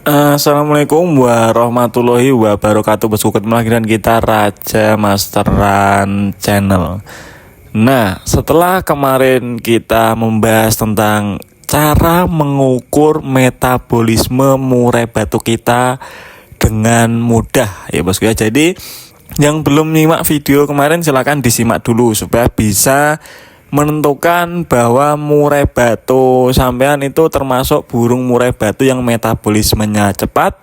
Assalamualaikum warahmatullahi wabarakatuh. Bosku, ketemu lagi dengan kita Raja Masteran Channel. Nah, setelah kemarin kita membahas tentang cara mengukur metabolisme murai batu kita dengan mudah ya bosku ya. Jadi yang belum nyimak video kemarin silahkan disimak dulu supaya bisa menentukan bahwa murai batu sampean itu termasuk burung murai batu yang metabolismenya cepat,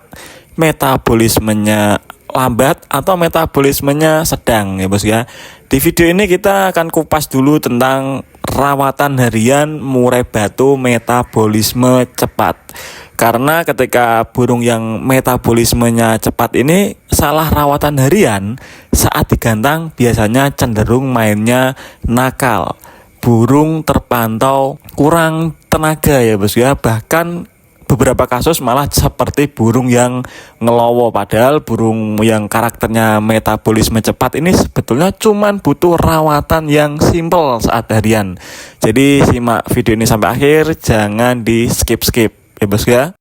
metabolismenya lambat, atau metabolismenya sedang ya bos ya. Di video ini kita akan kupas dulu tentang rawatan harian murai batu metabolisme cepat. Karena ketika burung yang metabolismenya cepat ini salah rawatan harian, saat digantang biasanya cenderung mainnya nakal. Burung terpantau kurang tenaga ya bos ya. Bahkan beberapa kasus malah seperti burung yang ngelowo. Padahal burung yang karakternya metabolisme cepat ini sebetulnya cuman butuh rawatan yang simple saat harian. Jadi simak video ini sampai akhir, jangan di skip-skip ya bos ya.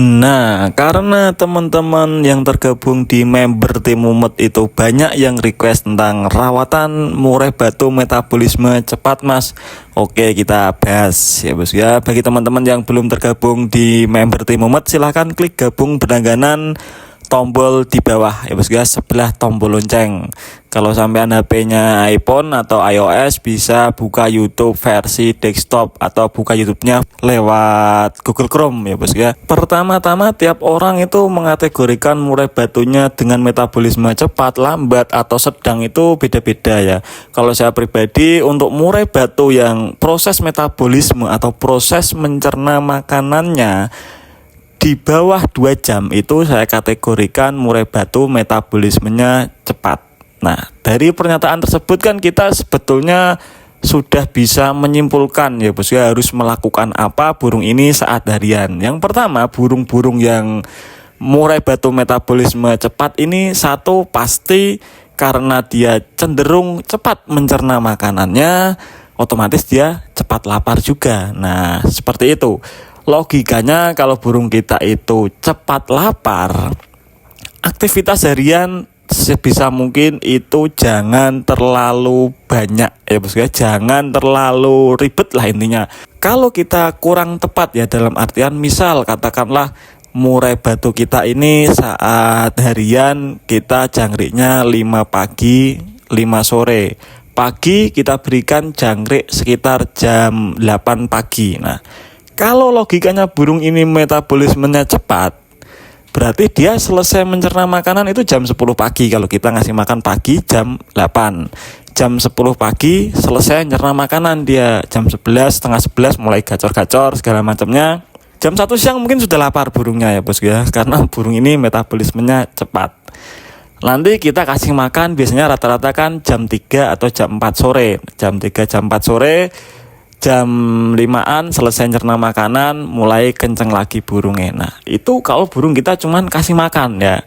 Nah, karena teman-teman yang tergabung di member tim Mumet itu banyak yang request tentang rawatan murai batu metabolisme cepat mas. Oke, kita bahas ya bos ya. Bagi teman-teman yang belum tergabung di member tim Mumet, silahkan klik gabung berlangganan tombol di bawah ya bos ya, sebelah tombol lonceng. Kalau sampean HP-nya iPhone atau iOS bisa buka YouTube versi desktop atau buka YouTube-nya lewat Google Chrome ya bos ya. Pertama-tama tiap orang itu mengategorikan murai batunya dengan metabolisme cepat, lambat, atau sedang itu beda-beda ya. Kalau saya pribadi untuk murai batu yang proses metabolisme atau proses mencerna makanannya di bawah 2 jam itu saya kategorikan murai batu metabolismenya cepat. Nah, dari pernyataan tersebut kan kita sebetulnya sudah bisa menyimpulkan ya bos ya, harus melakukan apa burung ini saat harian. Yang pertama, burung-burung yang murai batu metabolisme cepat ini satu pasti karena dia cenderung cepat mencerna makanannya, otomatis dia cepat lapar juga. Nah, seperti itu. Logikanya kalau burung kita itu cepat lapar, aktivitas harian sebisa mungkin itu jangan terlalu banyak ya bos ya, jangan terlalu ribet lah intinya. Kalau kita kurang tepat ya dalam artian misal katakanlah murai batu kita ini saat harian kita jangriknya 5 pagi 5 sore. Pagi kita berikan jangkrik sekitar jam 8 pagi. Nah, kalau logikanya burung ini metabolismenya cepat, berarti dia selesai mencerna makanan itu jam 10 pagi. Kalau kita ngasih makan pagi jam 8, jam 10 pagi selesai mencerna makanan dia. Jam 11, setengah 11 mulai gacor-gacor segala macamnya. Jam 1 siang mungkin sudah lapar burungnya ya bos ya, karena burung ini metabolismenya cepat. Nanti kita kasih makan biasanya rata-rata kan jam 3 atau jam 4 sore. Jam 3, jam 4 sore, jam 5-an selesai cerna makanan, mulai kenceng lagi burungnya. Nah, itu kalau burung kita cuman kasih makan ya.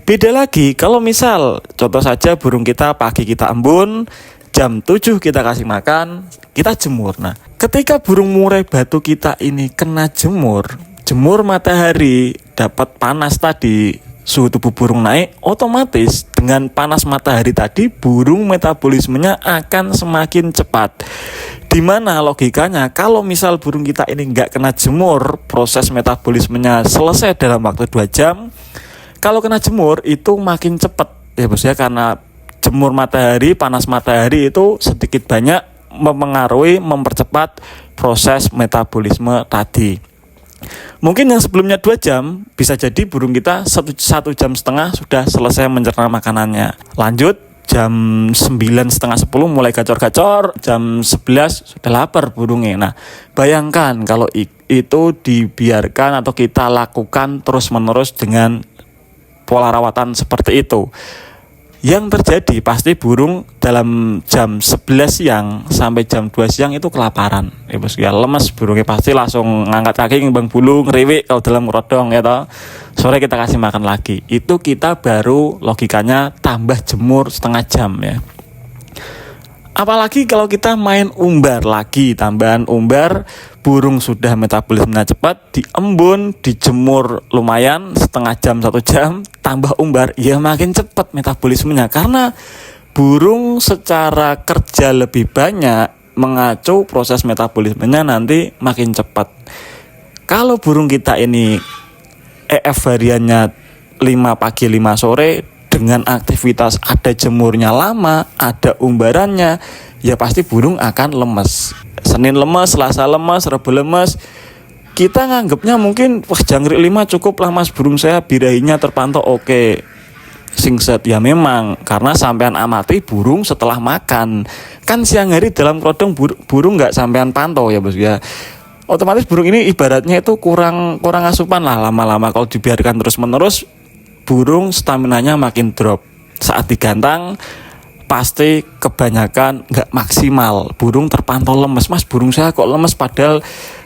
Beda lagi kalau misal contoh saja burung kita pagi kita embun, jam 7 kita kasih makan, kita jemur. Nah, ketika burung murai batu kita ini kena jemur matahari, dapat panas tadi, suhu tubuh burung naik, otomatis dengan panas matahari tadi burung metabolismenya akan semakin cepat. Dimana logikanya kalau misal burung kita ini nggak kena jemur, proses metabolismenya selesai dalam waktu 2 jam. Kalau kena jemur itu makin cepat ya bos ya, karena jemur matahari, panas matahari itu sedikit banyak mempengaruhi, mempercepat proses metabolisme tadi. Mungkin yang sebelumnya 2 jam bisa jadi burung kita 1,5 jam sudah selesai mencerna makanannya. Lanjut jam 9, setengah 10 mulai gacor-gacor, jam 11 sudah lapar burungnya. Nah, bayangkan kalau itu dibiarkan atau kita lakukan terus-menerus dengan pola rawatan seperti itu. Yang terjadi pasti burung dalam jam 11 siang sampai jam 2 siang itu kelaparan. Ya bos ya, lemes burungnya pasti langsung ngangkat kaki, ngimbang bulu, ngeriwik kalau dalam rodong ya toh. Sore kita kasih makan lagi. Itu kita baru logikanya tambah jemur setengah jam ya. Apalagi kalau kita main umbar lagi, tambahan umbar, burung sudah metabolismenya cepat, diembun, dijemur lumayan setengah jam 1 jam, tambah umbar, ya makin cepat metabolismenya karena burung secara kerja lebih banyak mengacu proses metabolismenya nanti makin cepat. Kalau burung kita ini EF hariannya 5 pagi 5 sore dengan aktivitas ada jemurnya lama, ada umbarannya, ya pasti burung akan lemes. Senin lemes, Selasa lemes, Rabu lemes. Kita nganggapnya mungkin wah jangkrik 5 cukup lah mas, burung saya birahinya terpantau oke. Singset ya memang karena sampean amati burung setelah makan. Kan siang hari dalam kodong burung nggak sampean pantau ya bos ya. Otomatis burung ini ibaratnya itu kurang asupan lah lama-lama. Kalau dibiarkan terus-menerus burung staminanya makin drop. Saat digantang pasti kebanyakan nggak maksimal. Burung terpantau lemes, mas burung saya kok lemes padahal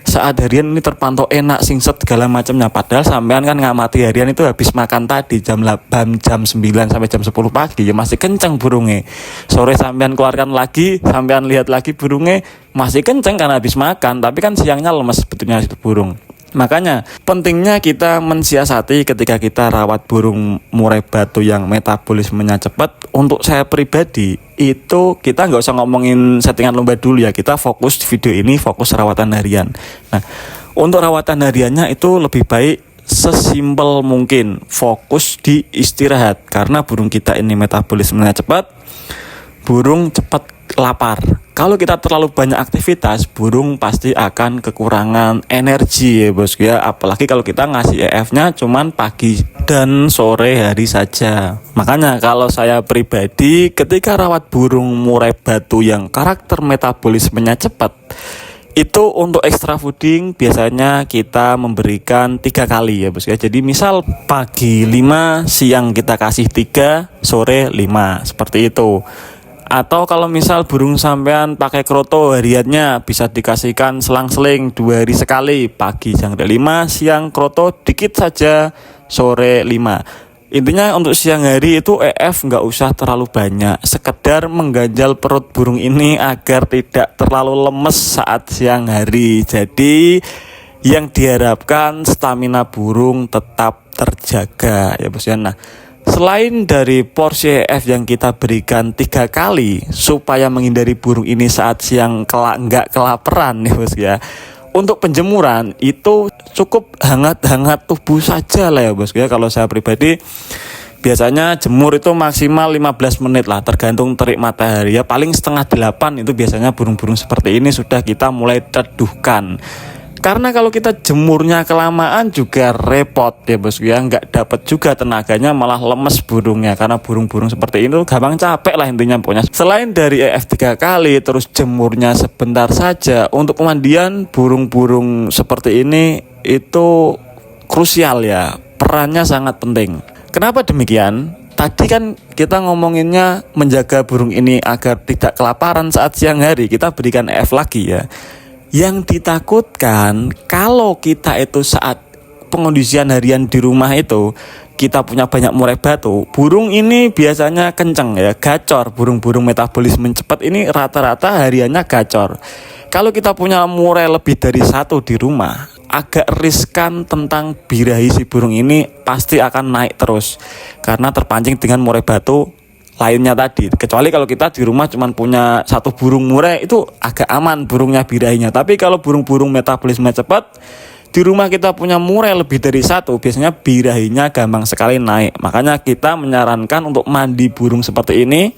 saat harian ini terpantau enak, singset segala macamnya. Padahal sampean kan ngamati harian itu habis makan tadi jam 8, jam 9 sampai jam 10 pagi ya masih kenceng burungnya. Sore sampean keluarkan lagi, sampean lihat lagi burungnya masih kenceng karena habis makan, tapi kan siangnya lemes sebetulnya itu burung. Makanya pentingnya kita mensiasati ketika kita rawat burung murai batu yang metabolismenya cepat. Untuk saya pribadi itu kita nggak usah ngomongin settingan lomba dulu ya, kita fokus di video ini fokus rawatan harian. Nah untuk rawatan hariannya itu lebih baik sesimpel mungkin fokus di istirahat karena burung kita ini metabolismenya cepat, burung cepat lapar. Kalau kita terlalu banyak aktivitas, burung pasti akan kekurangan energi ya bos ya. Apalagi kalau kita ngasih EF-nya cuman pagi dan sore hari saja. Makanya kalau saya pribadi ketika rawat burung murai batu yang karakter metabolismenya cepat, itu untuk extra fooding biasanya kita memberikan 3 kali ya bos ya. Jadi misal pagi 5, siang kita kasih 3, sore 5 seperti itu. Atau kalau misal burung sampean pakai kroto hariannya bisa dikasihkan selang-seling 2 hari sekali, pagi jangkrik 5, siang kroto dikit saja, sore 5. Intinya untuk siang hari itu EF nggak usah terlalu banyak, sekedar mengganjal perut burung ini agar tidak terlalu lemes saat siang hari. Jadi yang diharapkan stamina burung tetap terjaga ya bos ya. Nah selain dari porsi EF yang kita berikan 3 kali supaya menghindari burung ini saat siang nggak kelaparan ya bos ya. Untuk penjemuran itu cukup hangat-hangat tubuh saja lah ya bos ya. Kalau saya pribadi biasanya jemur itu maksimal 15 menit lah tergantung terik matahari ya. Paling setengah 8 itu biasanya burung-burung seperti ini sudah kita mulai teduhkan. Karena kalau kita jemurnya kelamaan juga repot ya bos ya, nggak dapat juga tenaganya, malah lemes burungnya. Karena burung-burung seperti ini gampang capek lah intinya pokoknya. Selain dari EF 3 kali terus jemurnya sebentar saja, untuk pemandian burung-burung seperti ini itu krusial ya, perannya sangat penting. Kenapa demikian? Tadi kan kita ngomonginnya menjaga burung ini agar tidak kelaparan saat siang hari, kita berikan EF lagi ya. Yang ditakutkan kalau kita itu saat pengondisian harian di rumah itu kita punya banyak murai batu, burung ini biasanya kenceng ya, gacor. Burung-burung metabolisme cepat ini rata-rata hariannya gacor. Kalau kita punya murai lebih dari 1 di rumah, agak riskan tentang birahi si burung ini pasti akan naik terus karena terpancing dengan murai batu lainnya tadi. Kecuali kalau kita di rumah cuma punya 1 burung murai, itu agak aman burungnya birahinya. Tapi kalau burung-burung metabolisme cepat di rumah kita punya murai lebih dari 1, biasanya birahinya gampang sekali naik. Makanya kita menyarankan untuk mandi burung seperti ini,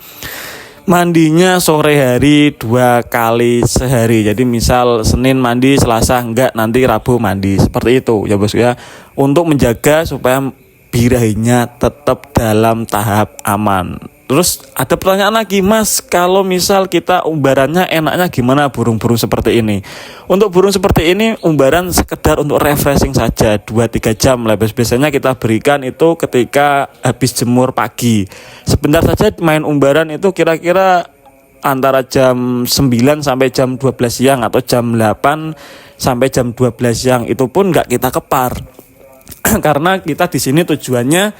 mandinya sore hari 2 kali sehari. Jadi misal Senin mandi, Selasa enggak, nanti Rabu mandi, seperti itu ya bos ya, untuk menjaga supaya birahinya tetap dalam tahap aman. Terus ada pertanyaan lagi, mas, kalau misal kita umbarannya enaknya gimana burung-burung seperti ini? Untuk burung seperti ini umbaran sekedar untuk refreshing saja 2-3 jam lah. Biasanya kita berikan itu ketika habis jemur pagi. Sebentar saja main umbaran itu kira-kira antara jam 9 sampai jam 12 siang atau jam 8 sampai jam 12 siang, itu pun nggak kita kepar. Karena kita di sini tujuannya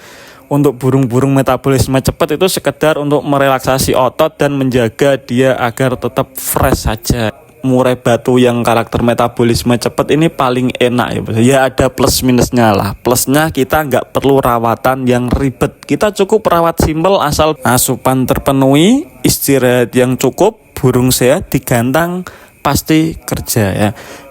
untuk burung-burung metabolisme cepat itu sekedar untuk merelaksasi otot dan menjaga dia agar tetap fresh saja. Murai batu yang karakter metabolisme cepat ini paling enak ya bos. Ya ada plus minusnya lah. Plusnya kita nggak perlu rawatan yang ribet. Kita cukup rawat simpel asal asupan terpenuhi, istirahat yang cukup, burung sehat digantang pasti kerja ya.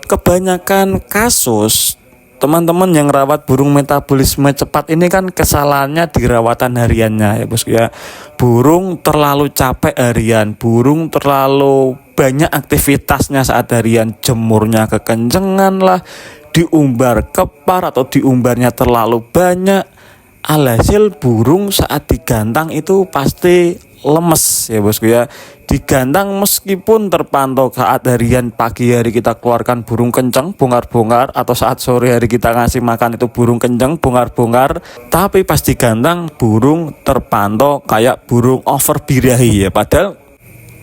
Kebanyakan kasus teman-teman yang rawat burung metabolisme cepat ini kan kesalahannya di rawatan hariannya ya bos ya. Burung terlalu capek harian, burung terlalu banyak aktivitasnya saat harian, jemurnya kekencengan lah, diumbar kepar atau diumbarnya terlalu banyak. Alhasil burung saat digantang itu pasti lemes ya bosku ya. Digantang meskipun terpantau saat harian pagi hari kita keluarkan burung kenceng bongkar-bongkar, atau saat sore hari kita ngasih makan itu burung kenceng bongkar-bongkar, tapi pas digantang burung terpantau kayak burung overbirahi ya. Padahal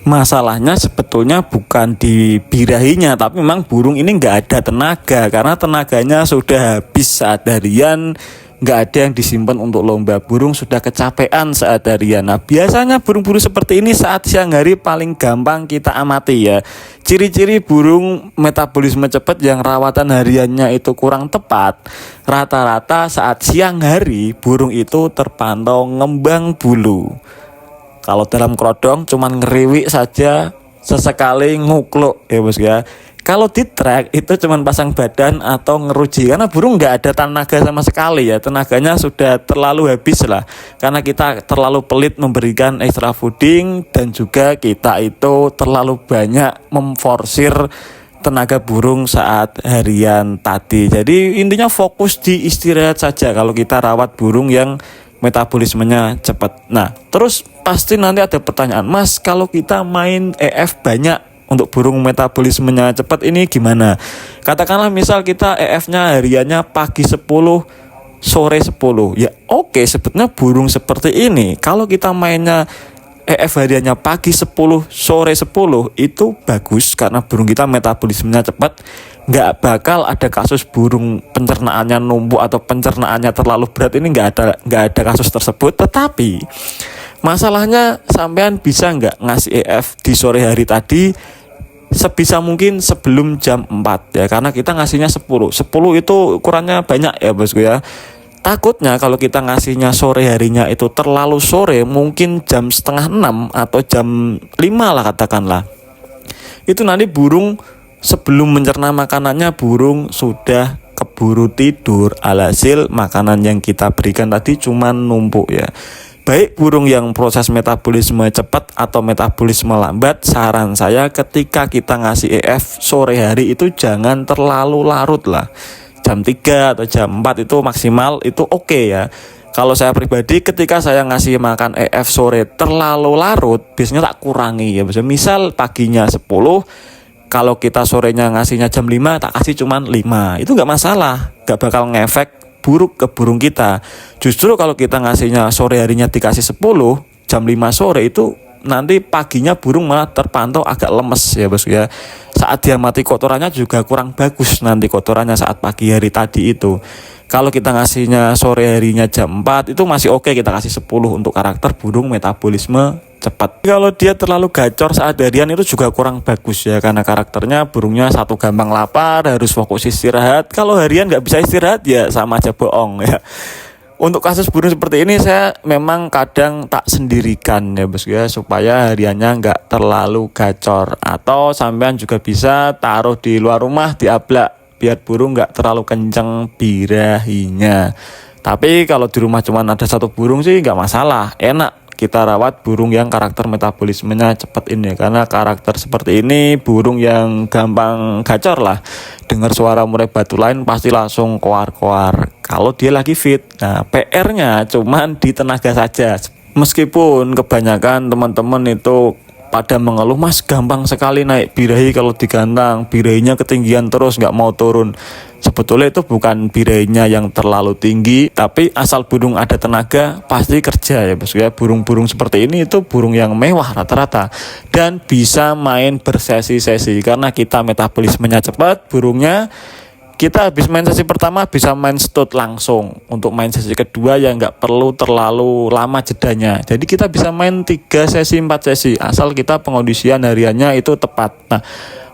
masalahnya sebetulnya bukan di birahinya, tapi memang burung ini nggak ada tenaga karena tenaganya sudah habis saat harian. Nggak ada yang disimpan untuk lomba, burung sudah kecapean saat harian. Nah biasanya burung-burung seperti ini saat siang hari paling gampang kita amati ya. Ciri-ciri burung metabolisme cepat yang rawatan hariannya itu kurang tepat, rata-rata saat siang hari burung itu terpantau ngembang bulu. Kalau dalam kerodong cuman ngeriwik saja, sesekali ngukluk ya bos ya. Kalau di track itu cuman pasang badan atau ngeruji, karena burung nggak ada tenaga sama sekali ya. Tenaganya sudah terlalu habis lah, karena kita terlalu pelit memberikan extra fooding, dan juga kita itu terlalu banyak memforsir tenaga burung saat harian tadi. Jadi intinya fokus di istirahat saja kalau kita rawat burung yang metabolismenya cepat. Nah terus pasti nanti ada pertanyaan, Mas kalau kita main EF banyak untuk burung metabolismenya cepat ini gimana? Katakanlah misal kita EF-nya hariannya pagi 10, sore 10. Ya oke, sebetulnya burung seperti ini kalau kita mainnya EF hariannya pagi 10, sore 10 itu bagus karena burung kita metabolismenya cepat. Nggak bakal ada kasus burung pencernaannya numpuk atau pencernaannya terlalu berat, ini nggak ada kasus tersebut. Tetapi masalahnya sampean bisa nggak ngasih EF di sore hari tadi sebisa mungkin sebelum jam 4 ya, karena kita ngasihnya 10 itu ukurannya banyak ya bosku ya. Takutnya kalau kita ngasihnya sore harinya itu terlalu sore, mungkin jam setengah 6 atau jam 5 lah katakanlah, itu nanti burung sebelum mencerna makanannya burung sudah keburu tidur. Alhasil makanan yang kita berikan tadi cuma numpuk ya. Baik burung yang proses metabolisme cepat atau metabolisme lambat, saran saya ketika kita ngasih EF sore hari itu jangan terlalu larut lah. Jam 3 atau jam 4 itu maksimal, itu oke ya. Kalau saya pribadi ketika saya ngasih makan EF sore terlalu larut, biasanya tak kurangi ya. Misal paginya 10, kalau kita sorenya ngasihnya jam 5, tak kasih cuman 5. Itu nggak masalah, nggak bakal ngefek buruk ke burung kita. Justru kalau kita ngasihnya sore harinya dikasih 10, jam 5 sore itu nanti paginya burung malah terpantau agak lemes ya bos ya. Saat dia mati kotorannya juga kurang bagus nanti kotorannya saat pagi hari tadi itu. Kalau kita ngasihnya sore harinya jam 4 itu masih oke, kita kasih 10 untuk karakter burung metabolisme cepat. Kalau dia terlalu gacor saat harian itu juga kurang bagus ya, karena karakternya burungnya satu gampang lapar, harus fokus istirahat. Kalau harian nggak bisa istirahat ya sama aja bohong ya. Untuk kasus burung seperti ini saya memang kadang tak sendirikan ya bos ya, supaya hariannya nggak terlalu gacor. Atau sampean juga bisa taruh di luar rumah di ablak biar burung nggak terlalu kenceng birahinya. Tapi kalau di rumah cuma ada satu burung sih nggak masalah, enak kita rawat burung yang karakter metabolismenya cepat ini, karena karakter seperti ini burung yang gampang gacor lah. Dengar suara murai batu lain pasti langsung koar-koar kalau dia lagi fit. Nah PR-nya cuman di tenaga saja. Meskipun kebanyakan teman-teman itu pada mengeluh, Mas gampang sekali naik birahi kalau digantang, birahinya ketinggian terus nggak mau turun. Sebetulnya itu bukan birahinya yang terlalu tinggi, tapi asal burung ada tenaga pasti kerja ya bos ya. Burung-burung seperti ini itu burung yang mewah rata-rata dan bisa main bersesi-sesi karena kita metabolismenya cepat burungnya. Kita habis main sesi pertama bisa main stut langsung. Untuk main sesi kedua ya nggak perlu terlalu lama jedanya. Jadi kita bisa main 3 sesi 4 sesi asal kita pengondisian hariannya itu tepat. Nah,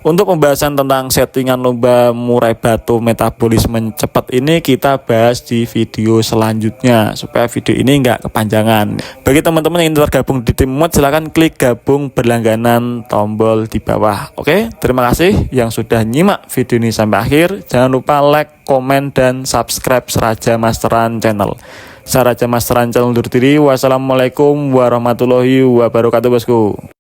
untuk pembahasan tentang settingan lomba murai batu metabolisme cepat ini kita bahas di video selanjutnya supaya video ini nggak kepanjangan. Bagi teman-teman yang ingin tergabung di tim mod, silahkan klik gabung berlangganan tombol di bawah. Oke, terima kasih yang sudah nyimak video ini sampai akhir. Jangan lupa like, komen, dan subscribe Seraja Masteran Channel. Seraja Masteran Channel undur diri. Wassalamualaikum warahmatullahi wabarakatuh bosku.